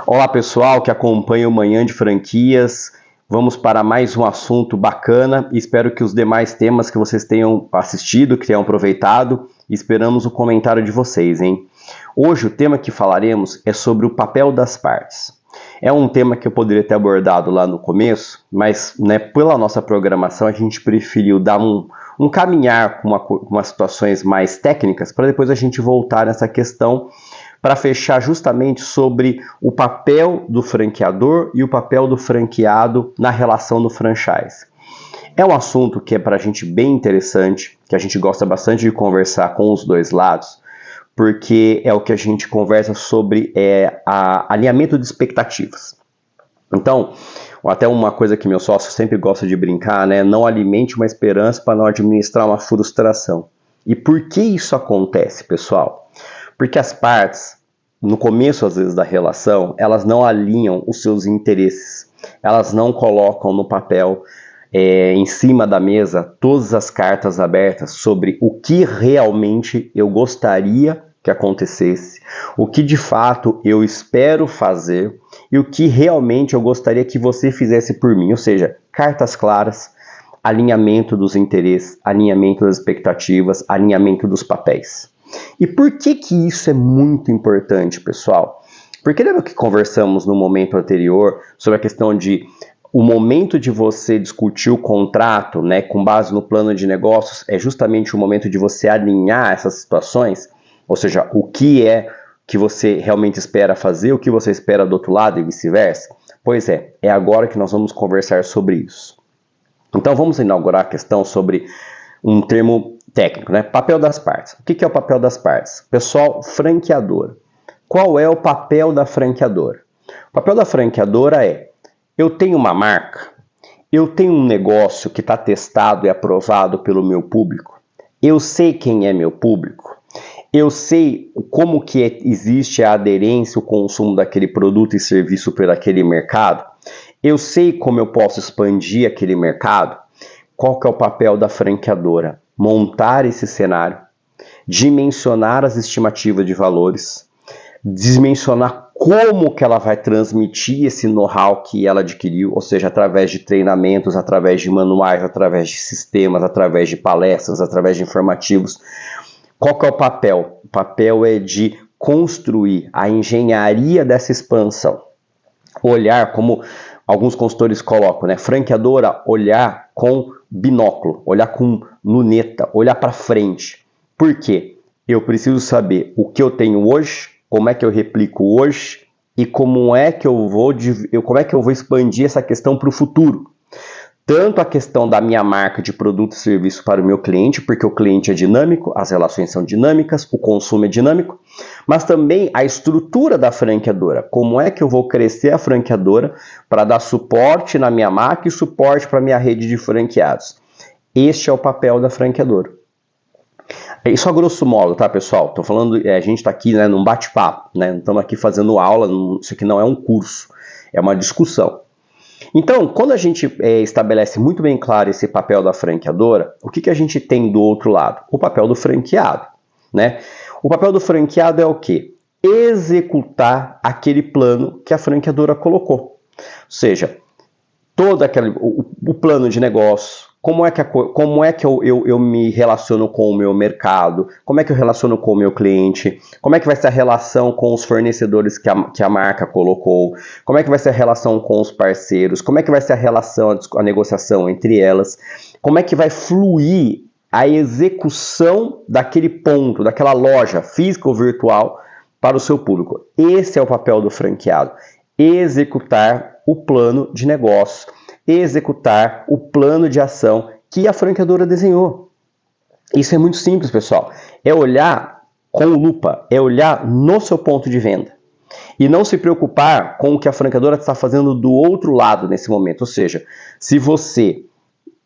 Olá pessoal que acompanha o Manhã de Franquias, vamos para mais um assunto bacana e espero que os demais temas que vocês tenham assistido, que tenham aproveitado, e esperamos o comentário de vocês, hein? Hoje o tema que falaremos é sobre o papel das partes. É um tema que eu poderia ter abordado lá no começo, mas pela nossa programação a gente preferiu dar um caminhar com umas situações mais técnicas para depois a gente voltar nessa questão para fechar justamente sobre o papel do franqueador e o papel do franqueado na relação do franchise. É um assunto que é para a gente bem interessante, que a gente gosta bastante de conversar com os dois lados, porque é o que a gente conversa sobre alinhamento de expectativas. Então, até uma coisa que meu sócio sempre gosta de brincar, não alimente uma esperança para não administrar uma frustração. E por que isso acontece, pessoal? Porque as partes, no começo às vezes da relação, elas não alinham os seus interesses, elas não colocam no papel, em cima da mesa, todas as cartas abertas sobre o que realmente eu gostaria que acontecesse, o que de fato eu espero fazer e o que realmente eu gostaria que você fizesse por mim, ou seja, cartas claras, alinhamento dos interesses, alinhamento das expectativas, alinhamento dos papéis. E por que isso é muito importante, pessoal? Porque lembra que conversamos no momento anterior sobre a questão de o momento de você discutir o contrato, com base no plano de negócios, é justamente o momento de você alinhar essas situações, ou seja, o que é que você realmente espera fazer, o que você espera do outro lado e vice-versa? Pois é agora que nós vamos conversar sobre isso. Então vamos inaugurar a questão sobre um termo técnico, papel das partes. O que é o papel das partes? Pessoal, franqueador. Qual é o papel da franqueadora? O papel da franqueadora é: eu tenho uma marca, eu tenho um negócio que está testado e aprovado pelo meu público, eu sei quem é meu público, eu sei como que existe a aderência, o consumo daquele produto e serviço por aquele mercado, eu sei como eu posso expandir aquele mercado. Qual que é o papel da franqueadora? Montar esse cenário, dimensionar as estimativas de valores, dimensionar como que ela vai transmitir esse know-how que ela adquiriu, ou seja, através de treinamentos, através de manuais, através de sistemas, através de palestras, através de informativos. Qual que é o papel? O papel é de construir a engenharia dessa expansão. Olhar, como alguns consultores colocam, franqueadora, olhar com binóculo, olhar com luneta, olhar para frente. Por quê? Eu preciso saber o que eu tenho hoje, como é que eu replico hoje e como é que eu vou expandir essa questão para o futuro. Tanto a questão da minha marca de produto e serviço para o meu cliente, porque o cliente é dinâmico, as relações são dinâmicas, o consumo é dinâmico, mas também a estrutura da franqueadora. Como é que eu vou crescer a franqueadora para dar suporte na minha marca e suporte para a minha rede de franqueados? Este é o papel da franqueadora. Isso a grosso modo, tá, pessoal? Tô falando, a gente está aqui num bate-papo, não estamos aqui fazendo aula, isso aqui não é um curso, é uma discussão. Então, quando a gente estabelece muito bem claro esse papel da franqueadora, o que a gente tem do outro lado? O papel do franqueado, O papel do franqueado é o quê? Executar aquele plano que a franqueadora colocou. Ou seja, todo o plano de negócio, como é que eu me relaciono com o meu mercado, como é que eu relaciono com o meu cliente, como é que vai ser a relação com os fornecedores que a marca colocou, como é que vai ser a relação com os parceiros, como é que vai ser a relação, a negociação entre elas, como é que vai fluir a execução daquele ponto, daquela loja física ou virtual para o seu público. Esse é o papel do franqueado: executar o plano de negócio, executar o plano de ação que a franqueadora desenhou. Isso é muito simples, pessoal. É olhar com lupa, é olhar no seu ponto de venda. E não se preocupar com o que a franqueadora está fazendo do outro lado nesse momento. Ou seja, se você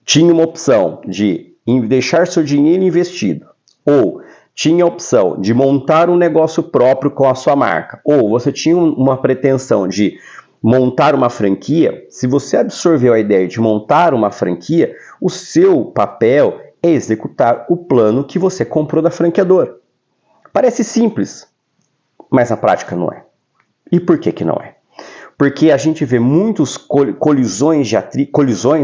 tinha uma opção de deixar seu dinheiro investido, ou tinha a opção de montar um negócio próprio com a sua marca, ou você tinha uma pretensão de montar uma franquia, se você absorveu a ideia de montar uma franquia, o seu papel é executar o plano que você comprou da franqueadora. Parece simples, mas na prática não é. E por que não é? porque a gente vê muitos colisões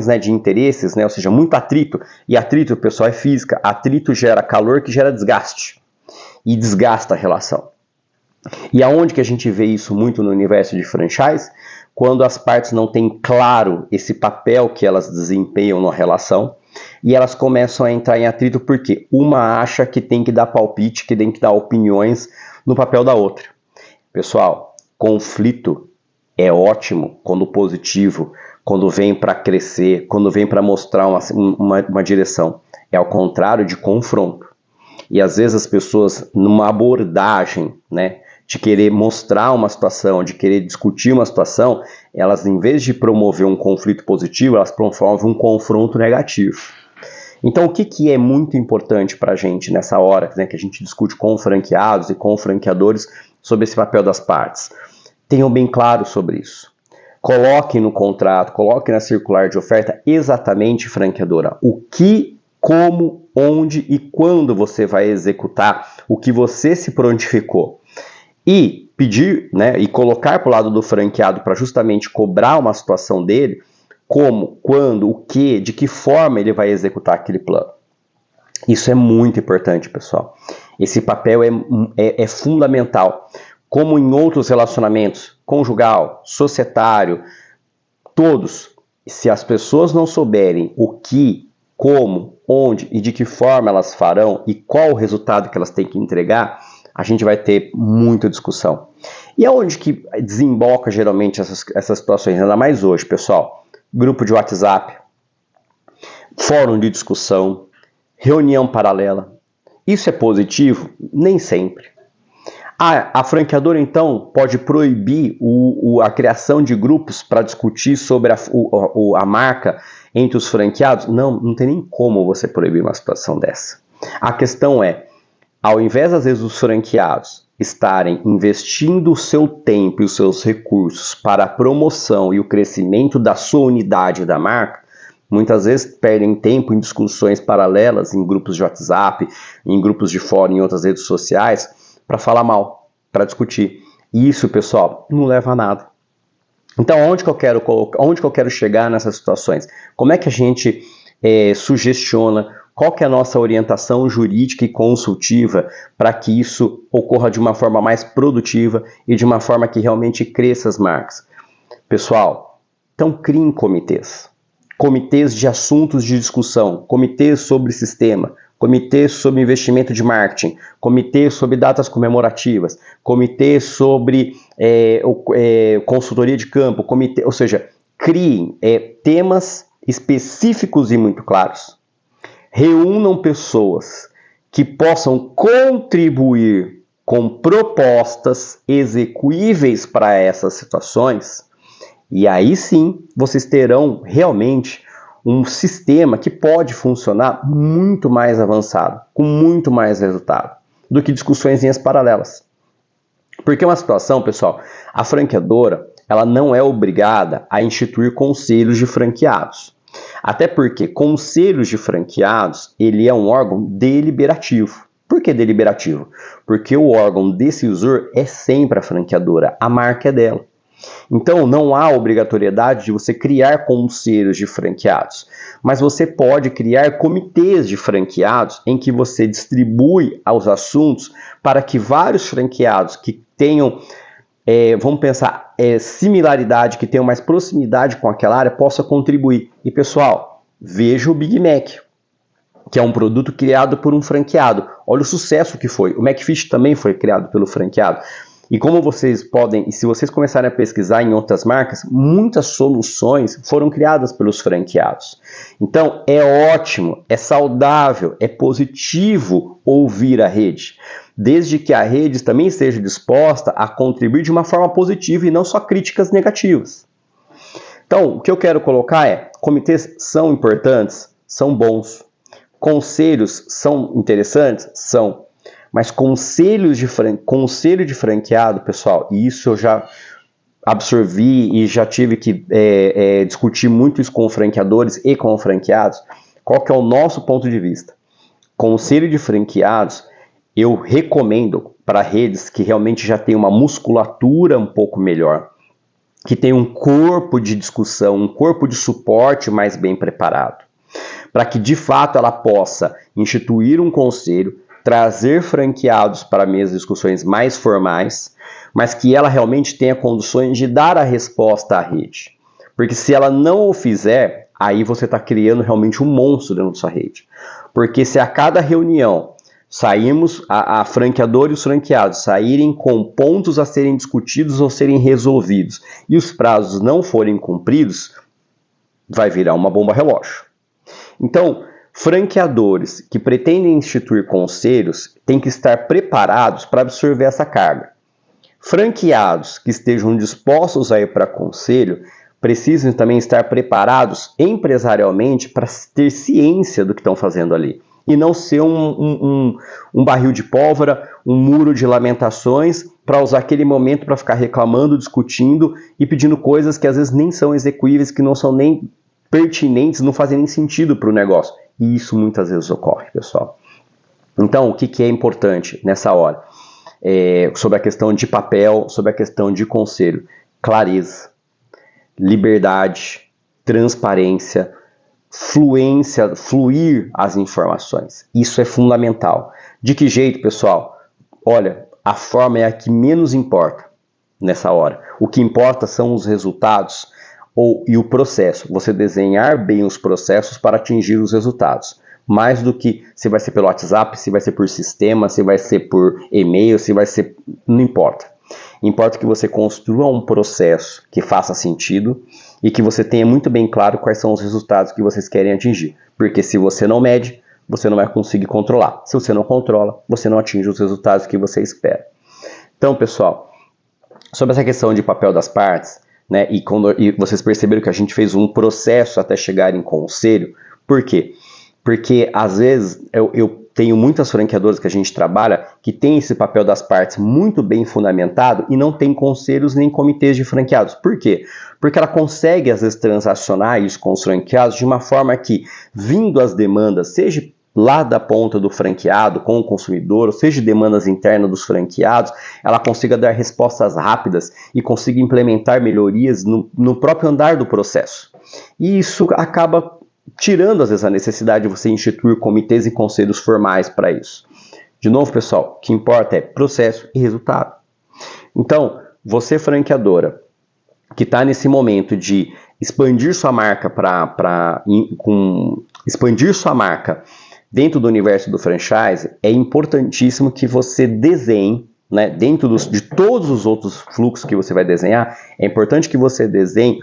né, de interesses, né, ou seja, muito atrito, e atrito, pessoal, é física, atrito gera calor que gera desgaste, e desgasta a relação. E aonde que a gente vê isso muito no universo de franchise? Quando as partes não têm claro esse papel que elas desempenham na relação, e elas começam a entrar em atrito porque uma acha que tem que dar palpite, que tem que dar opiniões no papel da outra. Pessoal, conflito é ótimo quando positivo, quando vem para crescer, quando vem para mostrar uma direção. É ao contrário de confronto. E às vezes as pessoas, numa abordagem, né, de querer mostrar uma situação, de querer discutir uma situação, elas, em vez de promover um conflito positivo, elas promovem um confronto negativo. Então, o que é muito importante para a gente nessa hora, né, que a gente discute com franqueados e com franqueadores sobre esse papel das partes? Tenham bem claro sobre isso. Coloquem no contrato, coloquem na circular de oferta exatamente, franqueadora, o que, como, onde e quando você vai executar o que você se prontificou. E pedir, né, e colocar para o lado do franqueado para justamente cobrar uma situação dele, como, quando, o que, de que forma ele vai executar aquele plano. Isso é muito importante, pessoal. Esse papel é fundamental. Como em outros relacionamentos, conjugal, societário, todos, se as pessoas não souberem o que, como, onde e de que forma elas farão e qual o resultado que elas têm que entregar, a gente vai ter muita discussão. E aonde que desemboca geralmente essas situações, ainda mais hoje, pessoal? Grupo de WhatsApp, fórum de discussão, reunião paralela. Isso é positivo? Nem sempre. A franqueadora, então, pode proibir a criação de grupos para discutir sobre a marca entre os franqueados? Não tem nem como você proibir uma situação dessa. A questão é, ao invés, às vezes, os franqueados estarem investindo o seu tempo e os seus recursos para a promoção e o crescimento da sua unidade da marca, muitas vezes perdem tempo em discussões paralelas, em grupos de WhatsApp, em grupos de fórum, em outras redes sociais, para falar mal, para discutir. E isso, pessoal, não leva a nada. Então, onde que eu quero chegar nessas situações? Como é que a gente sugestiona? Qual que é a nossa orientação jurídica e consultiva para que isso ocorra de uma forma mais produtiva e de uma forma que realmente cresça as marcas? Pessoal, então criem comitês. Comitês de assuntos de discussão, comitês sobre sistema, comitê sobre investimento de marketing, comitê sobre datas comemorativas, comitê sobre consultoria de campo, comitê, ou seja, criem temas específicos e muito claros. Reúnam pessoas que possam contribuir com propostas execuíveis para essas situações, e aí sim vocês terão realmente um sistema que pode funcionar muito mais avançado, com muito mais resultado, do que discussões paralelas. Porque uma situação, pessoal, a franqueadora, ela não é obrigada a instituir conselhos de franqueados. Até porque conselhos de franqueados, ele é um órgão deliberativo. Por que deliberativo? Porque o órgão decisor é sempre a franqueadora, a marca é dela. Então, não há obrigatoriedade de você criar conselhos de franqueados, mas você pode criar comitês de franqueados em que você distribui os assuntos para que vários franqueados que tenham, vamos pensar, similaridade, que tenham mais proximidade com aquela área, possam contribuir. E, pessoal, veja o Big Mac, que é um produto criado por um franqueado. Olha o sucesso que foi. O McFish também foi criado pelo franqueado. E como vocês podem, e se vocês começarem a pesquisar em outras marcas, muitas soluções foram criadas pelos franqueados. Então, é ótimo, é saudável, é positivo ouvir a rede, desde que a rede também esteja disposta a contribuir de uma forma positiva e não só críticas negativas. Então, o que eu quero colocar é, comitês são importantes? São bons. Conselhos são interessantes? São. Mas conselho de franqueado, pessoal, e isso eu já absorvi e já tive que discutir muito isso com franqueadores e com franqueados. Qual que é o nosso ponto de vista? Conselho de franqueados, eu recomendo para redes que realmente já têm uma musculatura um pouco melhor, que tenha um corpo de discussão, um corpo de suporte mais bem preparado, para que de fato ela possa instituir um conselho, trazer franqueados para mesas de discussões mais formais, mas que ela realmente tenha condições de dar a resposta à rede. Porque se ela não o fizer, aí você está criando realmente um monstro dentro da sua rede. Porque se a cada reunião saímos, a franqueadora e os franqueados saírem com pontos a serem discutidos ou serem resolvidos e os prazos não forem cumpridos, vai virar uma bomba relógio. Então, franqueadores que pretendem instituir conselhos têm que estar preparados para absorver essa carga. Franqueados que estejam dispostos a ir para conselho precisam também estar preparados empresarialmente para ter ciência do que estão fazendo ali. E não ser um barril de pólvora, um muro de lamentações para usar aquele momento para ficar reclamando, discutindo e pedindo coisas que às vezes nem são execuíveis, que não são nem pertinentes, não fazem nem sentido para o negócio. E isso muitas vezes ocorre, pessoal. Então, o que é importante nessa hora? Sobre a questão de papel, sobre a questão de conselho. Clareza, liberdade, transparência, fluir as informações. Isso é fundamental. De que jeito, pessoal? Olha, a forma é a que menos importa nessa hora. O que importa são os resultados e o processo. Você desenhar bem os processos para atingir os resultados. Mais do que se vai ser pelo WhatsApp, se vai ser por sistema, se vai ser por e-mail, se vai ser... Não importa. Importa que você construa um processo que faça sentido e que você tenha muito bem claro quais são os resultados que vocês querem atingir. Porque se você não mede, você não vai conseguir controlar. Se você não controla, você não atinge os resultados que você espera. Então, pessoal, sobre essa questão de papel das partes, né, e vocês perceberam que a gente fez um processo até chegar em conselho. Por quê? Porque, às vezes, eu tenho muitas franqueadoras que a gente trabalha que tem esse papel das partes muito bem fundamentado e não tem conselhos nem comitês de franqueados. Por quê? Porque ela consegue, às vezes, transacionar isso com os franqueados de uma forma que, vindo as demandas, seja lá da ponta do franqueado com o consumidor, ou seja, demandas internas dos franqueados, ela consiga dar respostas rápidas e consiga implementar melhorias no próprio andar do processo. E isso acaba tirando, às vezes, a necessidade de você instituir comitês e conselhos formais para isso. De novo, pessoal, o que importa é processo e resultado. Então, você franqueadora, que está nesse momento de expandir sua marca expandir sua marca dentro do universo do franchise, é importantíssimo que você desenhe, né, dentro de todos os outros fluxos que você vai desenhar, é importante que você desenhe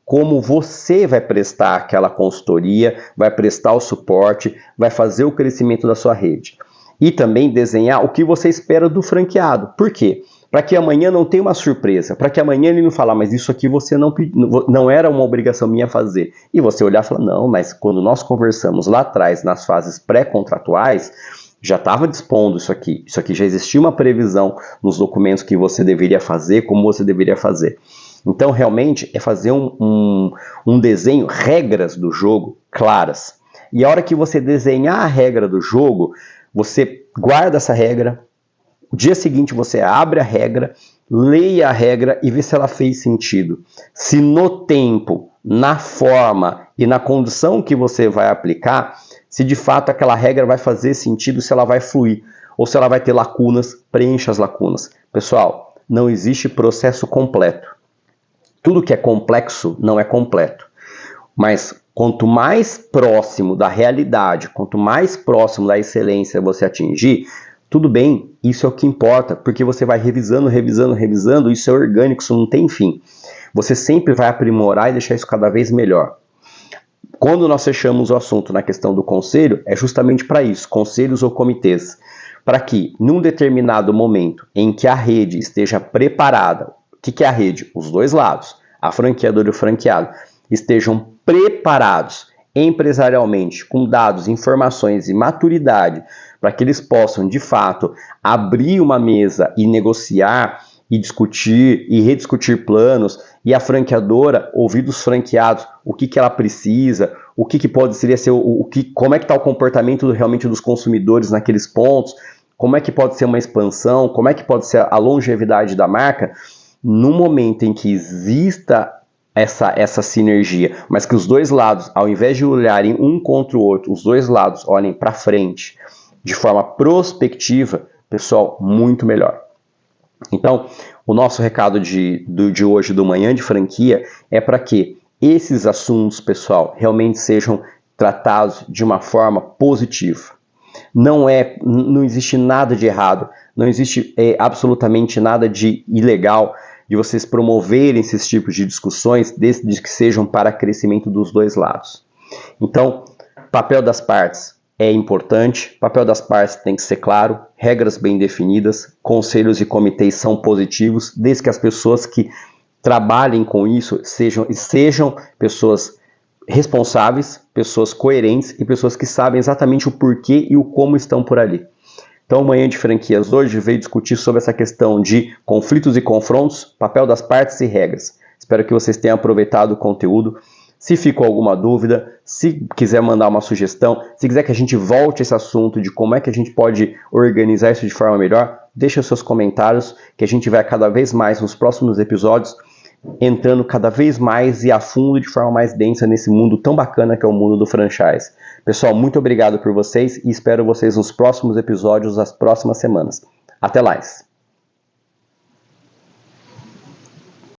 como você vai prestar aquela consultoria, vai prestar o suporte, vai fazer o crescimento da sua rede. E também desenhar o que você espera do franqueado. Por quê? Para que amanhã não tenha uma surpresa, para que amanhã ele não falar, mas isso aqui você não era uma obrigação minha fazer. E você olhar e falar, não, mas quando nós conversamos lá atrás, nas fases pré-contratuais, já estava dispondo isso aqui já existia uma previsão nos documentos que você deveria fazer, como você deveria fazer. Então, realmente, é fazer um desenho, regras do jogo claras. E a hora que você desenhar a regra do jogo, você guarda essa regra, o dia seguinte você abre a regra, leia a regra e vê se ela fez sentido. Se no tempo, na forma e na condição que você vai aplicar, se de fato aquela regra vai fazer sentido, se ela vai fluir, ou se ela vai ter lacunas, preencha as lacunas. Pessoal, não existe processo completo. Tudo que é complexo não é completo. Mas quanto mais próximo da realidade, quanto mais próximo da excelência você atingir, tudo bem, isso é o que importa, porque você vai revisando, isso é orgânico, isso não tem fim. Você sempre vai aprimorar e deixar isso cada vez melhor. Quando nós fechamos o assunto na questão do conselho, é justamente para isso, conselhos ou comitês, para que, num determinado momento em que a rede esteja preparada, o que é a rede? Os dois lados, a franqueadora e o franqueado, estejam preparados empresarialmente, com dados, informações e maturidade, para que eles possam, de fato, abrir uma mesa e negociar, e discutir, e rediscutir planos, e a franqueadora ouvir dos franqueados o que ela precisa, o que pode ser como é que está o comportamento realmente dos consumidores naqueles pontos, como é que pode ser uma expansão, como é que pode ser a longevidade da marca. no momento em que exista essa sinergia, mas que os dois lados, ao invés de olharem um contra o outro, os dois lados olhem para frente de forma prospectiva, pessoal, muito melhor. Então, o nosso recado de hoje do Manhã de Franquia é para que esses assuntos, pessoal, realmente sejam tratados de uma forma positiva. Não existe nada de errado, não existe absolutamente nada de ilegal de vocês promoverem esses tipos de discussões, desde que sejam para crescimento dos dois lados. Então, papel das partes é importante, papel das partes tem que ser claro, regras bem definidas, conselhos e comitês são positivos, desde que as pessoas que trabalhem com isso sejam pessoas responsáveis, pessoas coerentes e pessoas que sabem exatamente o porquê e o como estão por ali. Então, Manhã de Franquias hoje veio discutir sobre essa questão de conflitos e confrontos, papel das partes e regras. Espero que vocês tenham aproveitado o conteúdo. Se ficou alguma dúvida, se quiser mandar uma sugestão, se quiser que a gente volte a esse assunto de como é que a gente pode organizar isso de forma melhor, deixa os seus comentários, que a gente vai cada vez mais nos próximos episódios entrando cada vez mais e a fundo de forma mais densa nesse mundo tão bacana que é o mundo do franchise. Pessoal, muito obrigado por vocês e espero vocês nos próximos episódios das próximas semanas. Até mais!